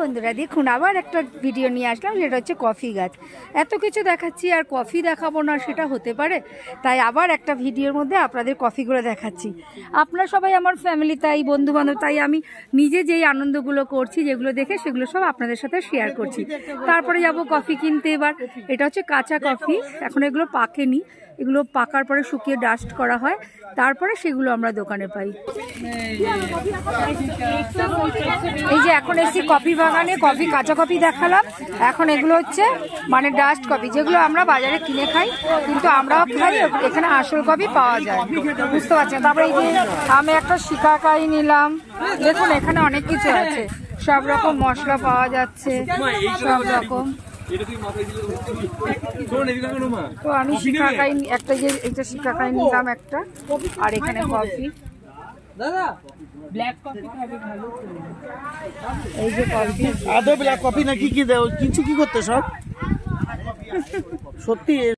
বন্ধুরা দেখুন আবার একটা ভিডিও নিয়ে আসলাম, সেটা হচ্ছে কফি গাছ। এত কিছু দেখাচ্ছি আর কফি দেখাবো না সেটা হতে পারে, তাই আবার একটা ভিডিওর মধ্যে আপনাদের কফিগুলো দেখাচ্ছি। আপনারা সবাই আমার ফ্যামিলি, তাই বন্ধুবান্ধব, তাই আমি নিজে যেই আনন্দগুলো করছি, যেগুলো দেখে সেগুলো সব আপনাদের সাথে শেয়ার করছি। তারপরে যাব কফি কিনতে। এবার এটা হচ্ছে কাঁচা কফি, এখন এগুলো পাকেনি, এগুলো পাকার পরে শুকিয়ে ডাস্ট করা হয়, তারপরে সেগুলো আমরা দোকানে পাই। এই যে এখন এসছি কফি বাগানে, কফি কাঁচা কফি দেখালাম, এখন এগুলো হচ্ছে মানে ডাস্ট কফি, যেগুলো আমরা বাজারে কিনে খাই, কিন্তু আমরাও খাই, এখানে আসল কফি পাওয়া যায়, বুঝতে পারছেন। তারপরে এই যে আমি একটা শিকাকাই নিলাম, দেখুন এখানে অনেক কিছু আছে, সব রকম মশলা পাওয়া যাচ্ছে, সব রকম। তো আমি শিকাকাই একটা, যে এইটা শিকাকাই নিলাম একটা, আর এখানে কফি। এই যে কফি, আদৌ ব্ল্যাক কফি নাকি কি দেও, কিছু কি করতে সব সত্যি